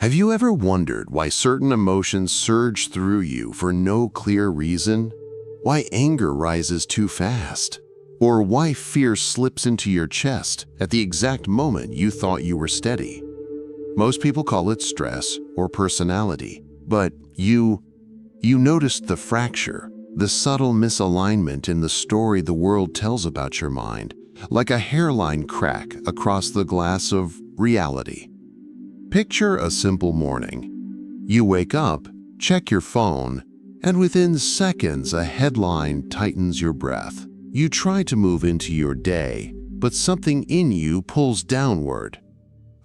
Have you ever wondered why certain emotions surge through you for no clear reason? Why anger rises too fast? Or why fear slips into your chest at the exact moment you thought you were steady? Most people call it stress or personality, but you noticed the fracture, the subtle misalignment in the story the world tells about your mind, like a hairline crack across the glass of reality. Picture a simple morning. You wake up, check your phone, and within seconds a headline tightens your breath. You try to move into your day, but something in you pulls downward.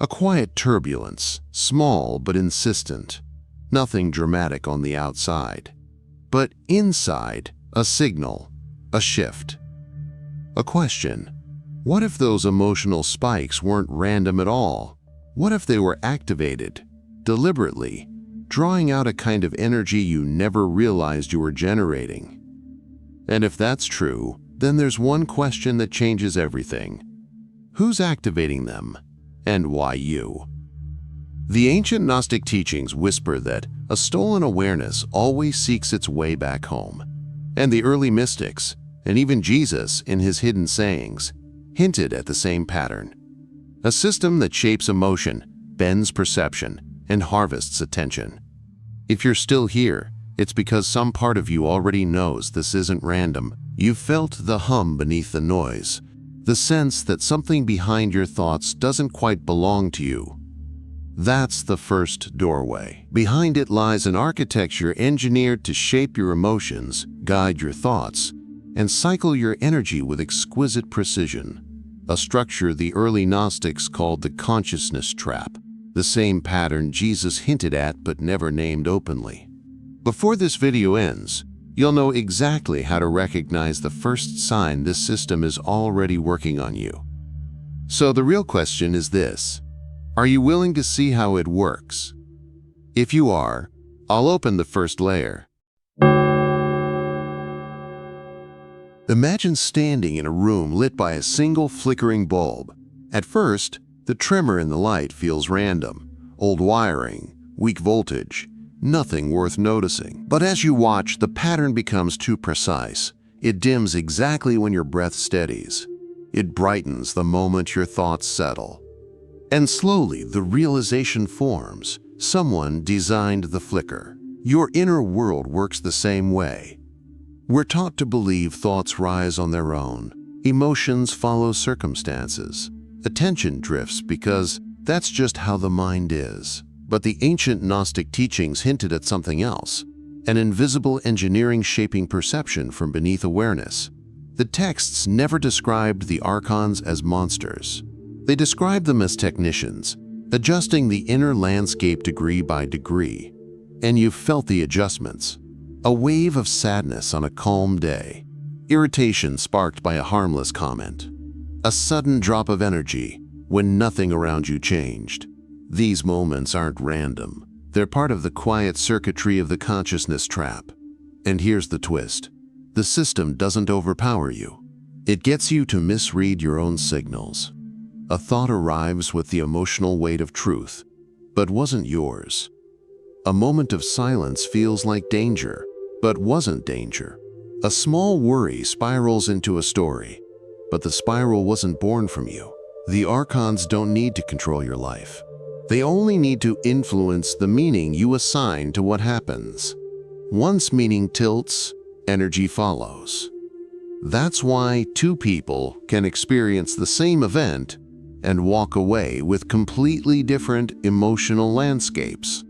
A quiet turbulence, small but insistent. Nothing dramatic on the outside. But inside, a signal, a shift. A question. What if those emotional spikes weren't random at all? What if they were activated, deliberately, drawing out a kind of energy you never realized you were generating? And if that's true, then there's one question that changes everything. Who's activating them, and why you? The ancient Gnostic teachings whisper that a stolen awareness always seeks its way back home. And the early mystics, and even Jesus in his hidden sayings, hinted at the same pattern. A system that shapes emotion, bends perception, and harvests attention. If you're still here, it's because some part of you already knows this isn't random. You've felt the hum beneath the noise, the sense that something behind your thoughts doesn't quite belong to you. That's the first doorway. Behind it lies an architecture engineered to shape your emotions, guide your thoughts, and cycle your energy with exquisite precision. A structure the early Gnostics called the consciousness trap, the same pattern Jesus hinted at but never named openly. Before this video ends, you'll know exactly how to recognize the first sign this system is already working on you. So the real question is this: are you willing to see how it works? If you are, I'll open the first layer. Imagine standing in a room lit by a single flickering bulb. At first, the tremor in the light feels random. Old wiring, weak voltage, nothing worth noticing. But as you watch, the pattern becomes too precise. It dims exactly when your breath steadies. It brightens the moment your thoughts settle. And slowly, the realization forms. Someone designed the flicker. Your inner world works the same way. We're taught to believe thoughts rise on their own. Emotions follow circumstances. Attention drifts because that's just how the mind is. But the ancient Gnostic teachings hinted at something else, an invisible engineering shaping perception from beneath awareness. The texts never described the Archons as monsters. They described them as technicians, adjusting the inner landscape degree by degree. And you've felt the adjustments. A wave of sadness on a calm day, irritation sparked by a harmless comment, a sudden drop of energy when nothing around you changed. These moments aren't random. They're part of the quiet circuitry of the consciousness trap. And here's the twist. The system doesn't overpower you. It gets you to misread your own signals. A thought arrives with the emotional weight of truth, but wasn't yours. A moment of silence feels like danger, but wasn't danger. A small worry spirals into a story, but the spiral wasn't born from you. The Archons don't need to control your life. They only need to influence the meaning you assign to what happens. Once meaning tilts, energy follows. That's why two people can experience the same event and walk away with completely different emotional landscapes.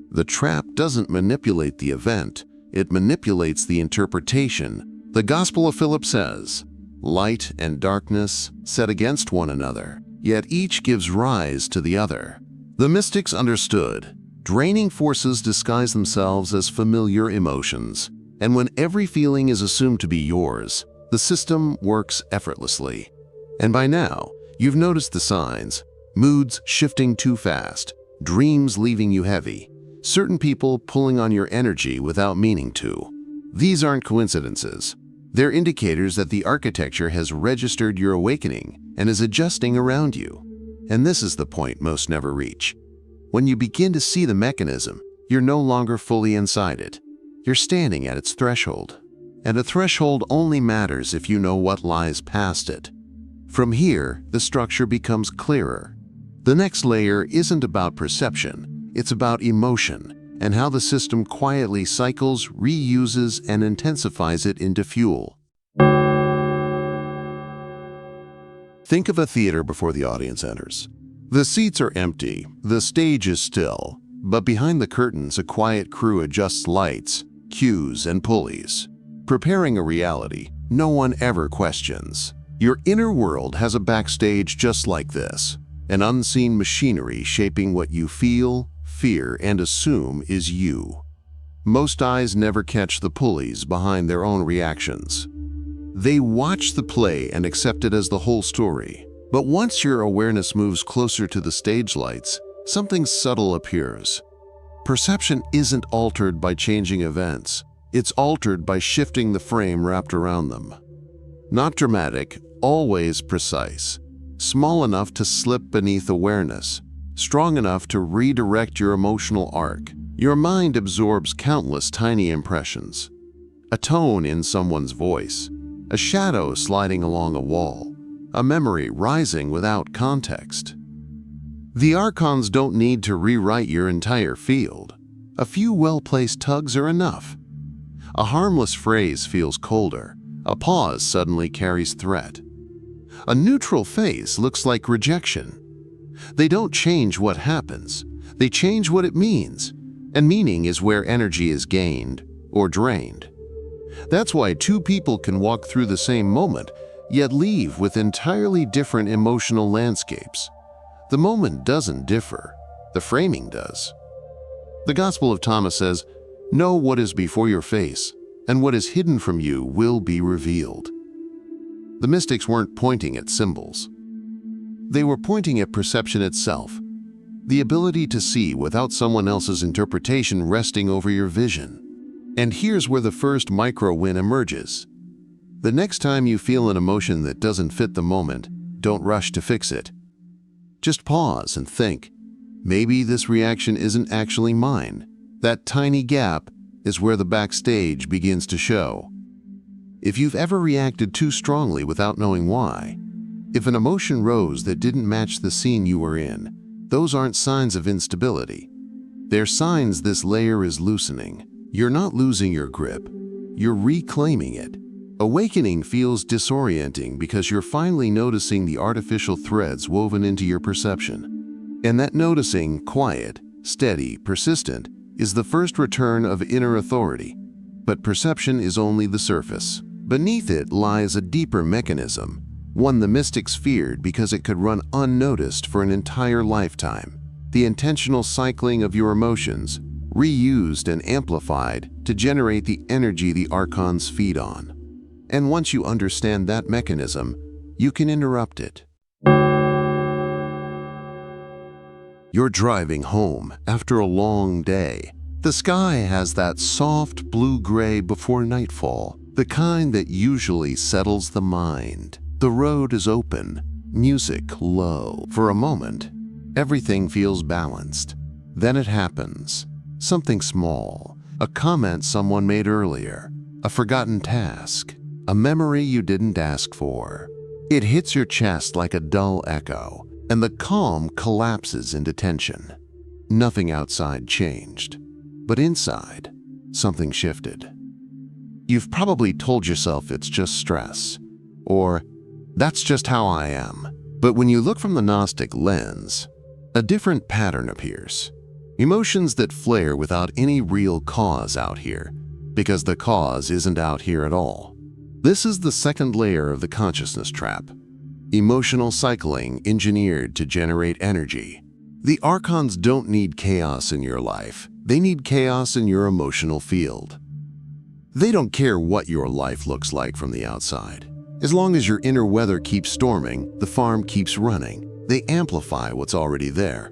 The trap doesn't manipulate the event, it manipulates the interpretation. The Gospel of Philip says, "Light and darkness set against one another, yet each gives rise to the other." The mystics understood. Draining forces disguise themselves as familiar emotions, and when every feeling is assumed to be yours, the system works effortlessly. And by now, you've noticed the signs: moods shifting too fast, dreams leaving you heavy, certain people pulling on your energy without meaning to. These aren't coincidences. They're indicators that the architecture has registered your awakening and is adjusting around you. And this is the point most never reach. When you begin to see the mechanism, you're no longer fully inside it. You're standing at its threshold. And a threshold only matters if you know what lies past it. From here, the structure becomes clearer. The next layer isn't about perception, it's about emotion and how the system quietly cycles, reuses, and intensifies it into fuel. Think of a theater before the audience enters. The seats are empty, the stage is still, but behind the curtains a quiet crew adjusts lights, cues, and pulleys, preparing a reality no one ever questions. Your inner world has a backstage just like this, an unseen machinery shaping what you feel, fear, and assume is you. Most eyes never catch the pulleys behind their own reactions. They watch the play and accept it as the whole story. But once your awareness moves closer to the stage lights, something subtle appears. Perception isn't altered by changing events. It's altered by shifting the frame wrapped around them. Not dramatic, always precise. Small enough to slip beneath awareness. Strong enough to redirect your emotional arc. Your mind absorbs countless tiny impressions. A tone in someone's voice. A shadow sliding along a wall. A memory rising without context. The Archons don't need to rewrite your entire field. A few well-placed tugs are enough. A harmless phrase feels colder. A pause suddenly carries threat. A neutral face looks like rejection. They don't change what happens. They change what it means. And meaning is where energy is gained or drained. That's why two people can walk through the same moment, yet leave with entirely different emotional landscapes. The moment doesn't differ. The framing does. The Gospel of Thomas says, "Know what is before your face, and what is hidden from you will be revealed." The mystics weren't pointing at symbols. They were pointing at perception itself, the ability to see without someone else's interpretation resting over your vision. And here's where the first micro-win emerges. The next time you feel an emotion that doesn't fit the moment, don't rush to fix it. Just pause and think, maybe this reaction isn't actually mine. That tiny gap is where the backstage begins to show. If you've ever reacted too strongly without knowing why, if an emotion rose that didn't match the scene you were in, those aren't signs of instability. They're signs this layer is loosening. You're not losing your grip, you're reclaiming it. Awakening feels disorienting because you're finally noticing the artificial threads woven into your perception. And that noticing, quiet, steady, persistent, is the first return of inner authority. But perception is only the surface. Beneath it lies a deeper mechanism, one the mystics feared because it could run unnoticed for an entire lifetime. The intentional cycling of your emotions, reused and amplified to generate the energy the Archons feed on. And once you understand that mechanism, you can interrupt it. You're driving home after a long day. The sky has that soft blue-gray before nightfall, the kind that usually settles the mind. The road is open, music low. For a moment, everything feels balanced. Then it happens. Something small, a comment someone made earlier, a forgotten task, a memory you didn't ask for. It hits your chest like a dull echo, and the calm collapses into tension. Nothing outside changed, but inside, something shifted. You've probably told yourself it's just stress, or that's just how I am. But when you look from the Gnostic lens, a different pattern appears. Emotions that flare without any real cause out here, because the cause isn't out here at all. This is the second layer of the consciousness trap. Emotional cycling engineered to generate energy. The Archons don't need chaos in your life. They need chaos in your emotional field. They don't care what your life looks like from the outside. As long as your inner weather keeps storming, the farm keeps running. They amplify what's already there.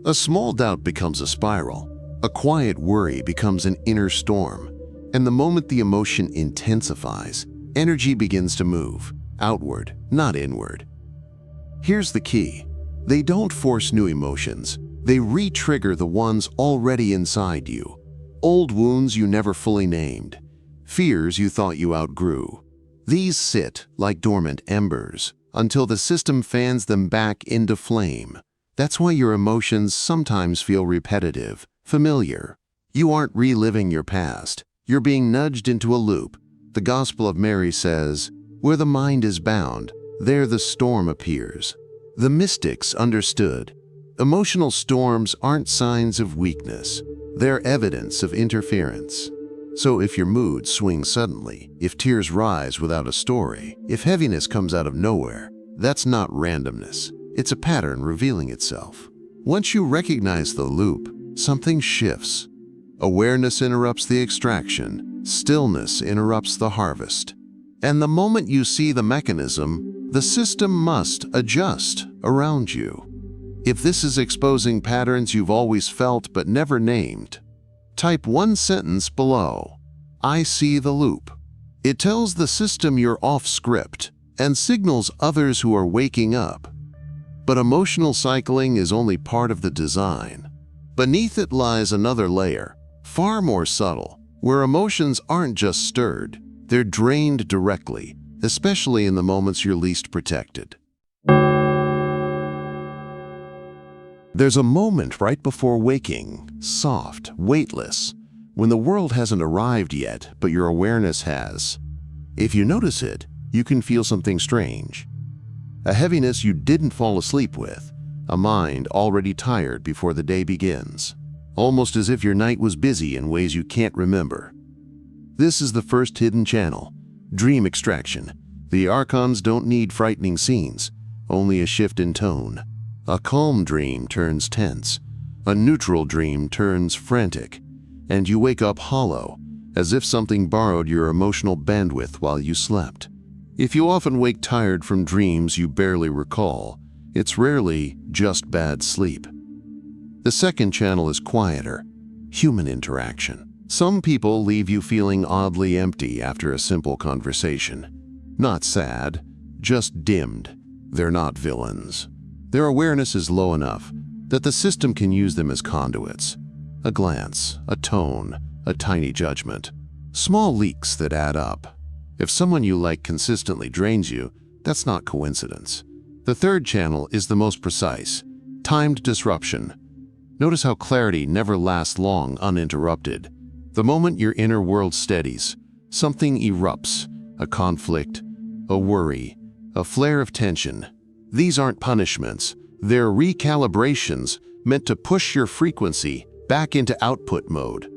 A small doubt becomes a spiral. A quiet worry becomes an inner storm. And the moment the emotion intensifies, energy begins to move, outward, not inward. Here's the key. They don't force new emotions. They re-trigger the ones already inside you. Old wounds you never fully named. Fears you thought you outgrew. These sit like dormant embers until the system fans them back into flame. That's why your emotions sometimes feel repetitive, familiar. You aren't reliving your past. You're being nudged into a loop. The Gospel of Mary says, "Where the mind is bound, there the storm appears." The mystics understood. Emotional storms aren't signs of weakness. They're evidence of interference. So if your mood swings suddenly, if tears rise without a story, if heaviness comes out of nowhere, that's not randomness. It's a pattern revealing itself. Once you recognize the loop, something shifts. Awareness interrupts the extraction. Stillness interrupts the harvest. And the moment you see the mechanism, the system must adjust around you. If this is exposing patterns you've always felt but never named, type one sentence below. I see the loop. It tells the system you're off script and signals others who are waking up. But emotional cycling is only part of the design. Beneath it lies another layer, far more subtle, where emotions aren't just stirred, they're drained directly, especially in the moments you're least protected. There's a moment right before waking, soft, weightless, when the world hasn't arrived yet, but your awareness has. If you notice it, you can feel something strange. A heaviness you didn't fall asleep with, a mind already tired before the day begins, almost as if your night was busy in ways you can't remember. This is the first hidden channel, dream extraction. The Archons don't need frightening scenes, only a shift in tone. A calm dream turns tense, a neutral dream turns frantic, and you wake up hollow, as if something borrowed your emotional bandwidth while you slept. If you often wake tired from dreams you barely recall, it's rarely just bad sleep. The second channel is quieter, human interaction. Some people leave you feeling oddly empty after a simple conversation. Not sad, just dimmed. They're not villains. Their awareness is low enough that the system can use them as conduits. A glance, a tone, a tiny judgment. Small leaks that add up. If someone you like consistently drains you, that's not coincidence. The third channel is the most precise. Timed disruption. Notice how clarity never lasts long uninterrupted. The moment your inner world steadies, something erupts. A conflict, a worry, a flare of tension. These aren't punishments, they're recalibrations meant to push your frequency back into output mode.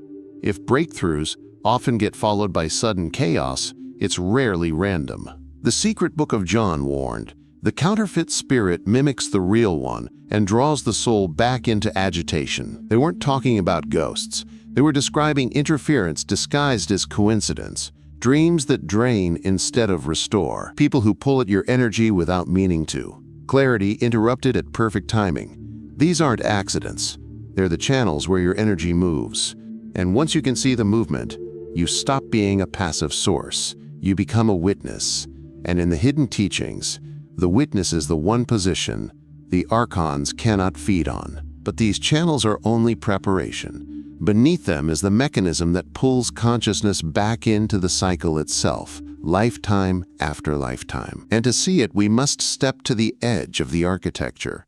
If breakthroughs often get followed by sudden chaos, it's rarely random. The Secret Book of John warned, the counterfeit spirit mimics the real one and draws the soul back into agitation. They weren't talking about ghosts. They were describing interference disguised as coincidence. Dreams that drain instead of restore. People who pull at your energy without meaning to. Clarity interrupted at perfect timing. These aren't accidents. They're the channels where your energy moves. And once you can see the movement, you stop being a passive source. You become a witness. And in the hidden teachings, the witness is the one position the Archons cannot feed on. But these channels are only preparation. Beneath them is the mechanism that pulls consciousness back into the cycle itself, lifetime after lifetime. And to see it, we must step to the edge of the architecture.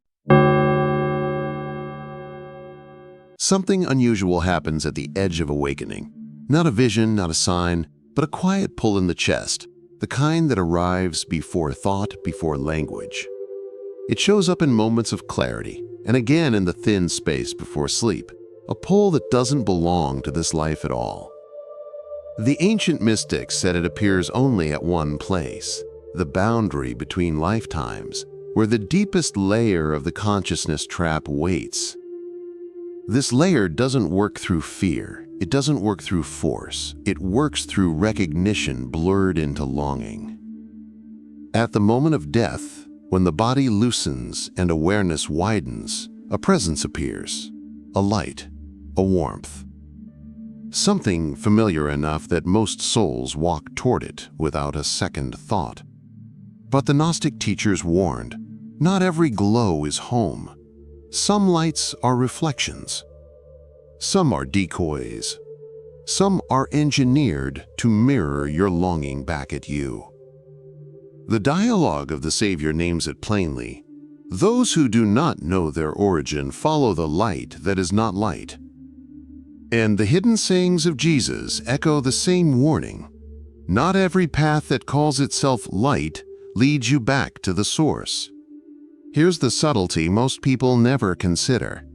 Something unusual happens at the edge of awakening. Not a vision, not a sign, but a quiet pull in the chest, the kind that arrives before thought, before language. It shows up in moments of clarity, and again in the thin space before sleep, a pull that doesn't belong to this life at all. The ancient mystics said it appears only at one place, the boundary between lifetimes, where the deepest layer of the consciousness trap waits. This layer doesn't work through fear. It doesn't work through force. It works through recognition blurred into longing. At the moment of death, when the body loosens and awareness widens, a presence appears, a light, a warmth. Something familiar enough that most souls walk toward it without a second thought. But the Gnostic teachers warned, not every glow is home. Some lights are reflections. Some are decoys. Some are engineered to mirror your longing back at you. The dialogue of the Savior names it plainly. Those who do not know their origin follow the light that is not light. And the hidden sayings of Jesus echo the same warning. Not every path that calls itself light leads you back to the source. Here's the subtlety most people never consider.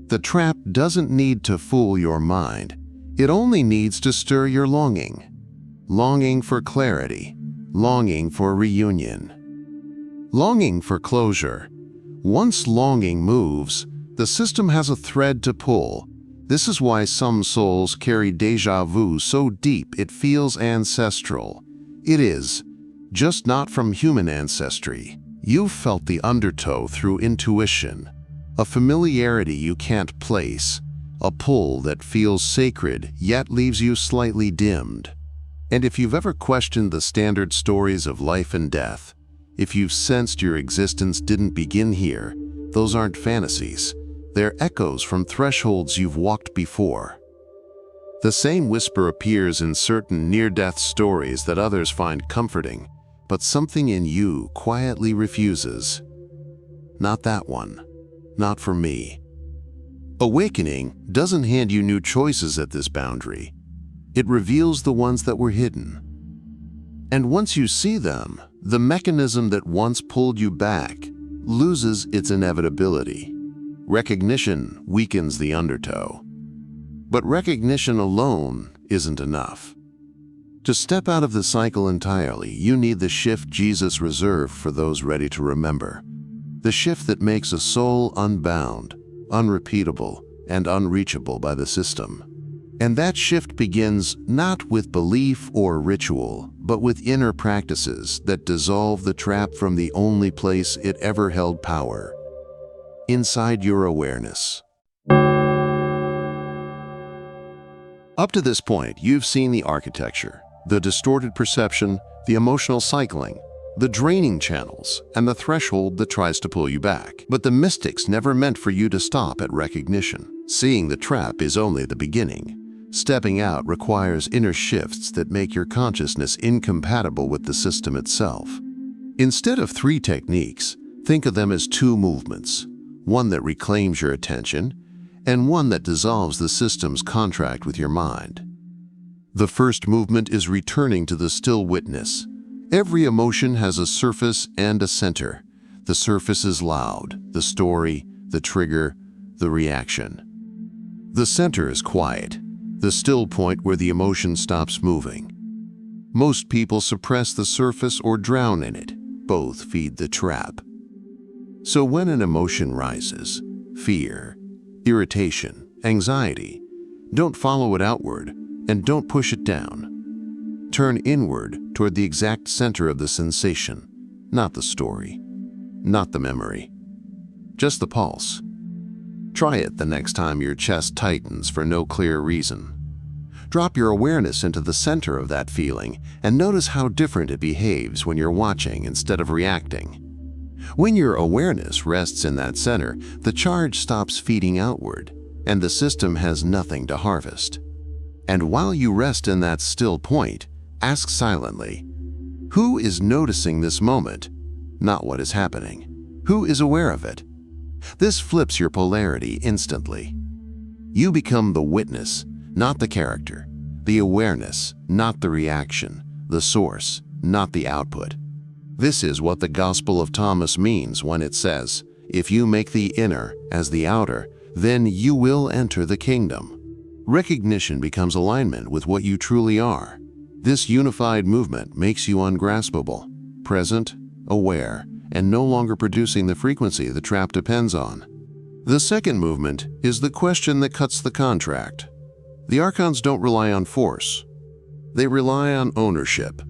The trap doesn't need to fool your mind. It only needs to stir your longing. Longing for clarity. Longing for reunion. Longing for closure. Once longing moves, the system has a thread to pull. This is why some souls carry déjà vu so deep it feels ancestral. It is, just not from human ancestry. You've felt the undertow through intuition, a familiarity you can't place, a pull that feels sacred yet leaves you slightly dimmed. And if you've ever questioned the standard stories of life and death, if you've sensed your existence didn't begin here, those aren't fantasies. They're echoes from thresholds you've walked before. The same whisper appears in certain near-death stories that others find comforting, but something in you quietly refuses. Not that one. Not for me. Awakening doesn't hand you new choices at this boundary. It reveals the ones that were hidden. And once you see them, the mechanism that once pulled you back loses its inevitability. Recognition weakens the undertow. But recognition alone isn't enough. To step out of the cycle entirely, you need the shift Jesus reserved for those ready to remember. The shift that makes a soul unbound, unrepeatable, and unreachable by the system. And that shift begins not with belief or ritual, but with inner practices that dissolve the trap from the only place it ever held power. Inside your awareness. Up to this point, you've seen the architecture, the distorted perception, the emotional cycling, the draining channels, and the threshold that tries to pull you back. But the mystics never meant for you to stop at recognition. Seeing the trap is only the beginning. Stepping out requires inner shifts that make your consciousness incompatible with the system itself. Instead of 3 techniques, think of them as 2 movements. One that reclaims your attention, and one that dissolves the system's contract with your mind. The first movement is returning to the still witness. Every emotion has a surface and a center. The surface is loud, the story, the trigger, the reaction. The center is quiet, the still point where the emotion stops moving. Most people suppress the surface or drown in it. Both feed the trap. So when an emotion rises, fear, irritation, anxiety, don't follow it outward and don't push it down. Turn inward toward the exact center of the sensation, not the story, not the memory, just the pulse. Try it the next time your chest tightens for no clear reason. Drop your awareness into the center of that feeling and notice how different it behaves when you're watching instead of reacting. When your awareness rests in that center, the charge stops feeding outward, and the system has nothing to harvest. And while you rest in that still point, ask silently, who is noticing this moment? Not what is happening. Who is aware of it? This flips your polarity instantly. You become the witness, not the character, the awareness, not the reaction, the source, not the output. This is what the Gospel of Thomas means when it says, if you make the inner as the outer, then you will enter the kingdom. Recognition becomes alignment with what you truly are. This unified movement makes you ungraspable, present, aware, and no longer producing the frequency the trap depends on. The second movement is the question that cuts the contract. The Archons don't rely on force. They rely on ownership.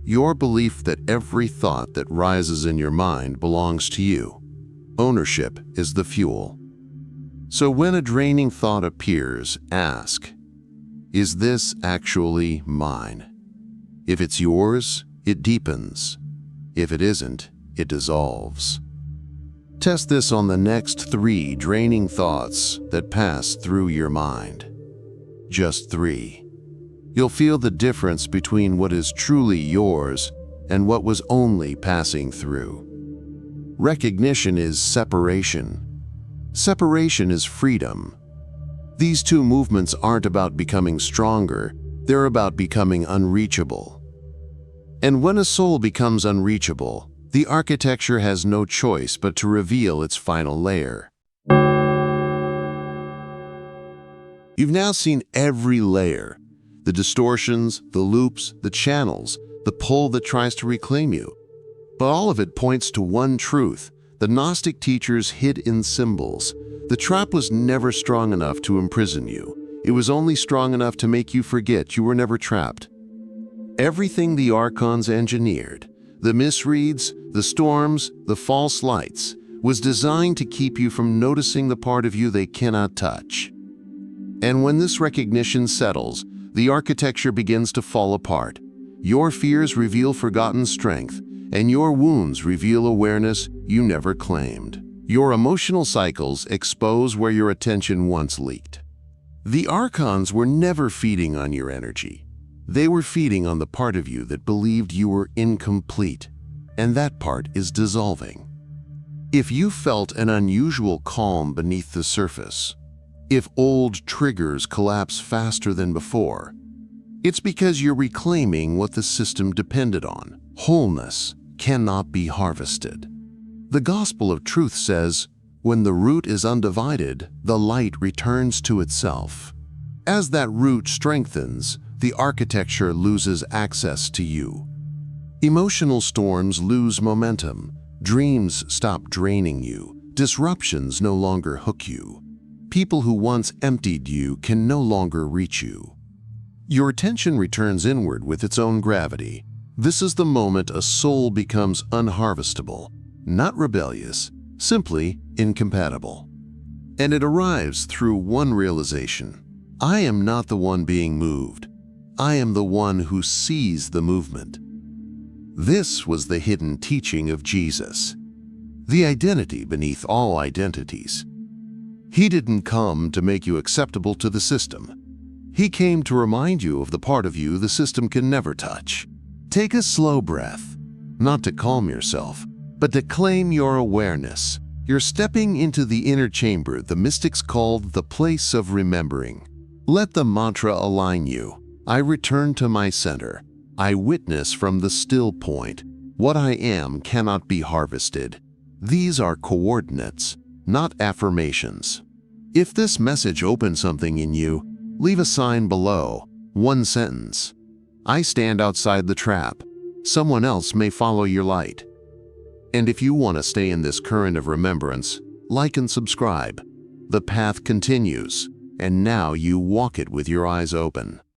Your belief that every thought that rises in your mind belongs to you. Ownership is the fuel. So when a draining thought appears, ask, is this actually mine? If it's yours, it deepens. If it isn't, it dissolves. Test this on the next 3 draining thoughts that pass through your mind. Just 3. You'll feel the difference between what is truly yours and what was only passing through. Recognition is separation. Separation is freedom. These two movements aren't about becoming stronger, they're about becoming unreachable. And when a soul becomes unreachable, the architecture has no choice but to reveal its final layer. You've now seen every layer: the distortions, the loops, the channels, the pull that tries to reclaim you. But all of it points to one truth the Gnostic teachers hid in symbols. The trap was never strong enough to imprison you. It was only strong enough to make you forget you were never trapped. Everything the Archons engineered, the misreads, the storms, the false lights, was designed to keep you from noticing the part of you they cannot touch. And when this recognition settles, the architecture begins to fall apart. Your fears reveal forgotten strength, and your wounds reveal awareness you never claimed. Your emotional cycles expose where your attention once leaked. The Archons were never feeding on your energy. They were feeding on the part of you that believed you were incomplete, and that part is dissolving. If you felt an unusual calm beneath the surface, if old triggers collapse faster than before, it's because you're reclaiming what the system depended on. Wholeness cannot be harvested. The gospel of truth says, when the root is undivided, the light returns to itself. As that root strengthens, the architecture loses access to you. Emotional storms lose momentum. Dreams stop draining you. Disruptions no longer hook you. People who once emptied you can no longer reach you. Your attention returns inward with its own gravity. This is the moment a soul becomes unharvestable, not rebellious, simply incompatible. And it arrives through one realization: I am not the one being moved. I am the one who sees the movement. This was the hidden teaching of Jesus, the identity beneath all identities. He didn't come to make you acceptable to the system. He came to remind you of the part of you the system can never touch. Take a slow breath, not to calm yourself, but to claim your awareness. You're stepping into the inner chamber the mystics called the place of remembering. Let the mantra align you. I return to my center. I witness from the still point. What I am cannot be harvested. These are coordinates, not affirmations. If this message opens something in you, leave a sign below. One sentence. I stand outside the trap. Someone else may follow your light. And if you want to stay in this current of remembrance, like and subscribe. The path continues, and now you walk it with your eyes open.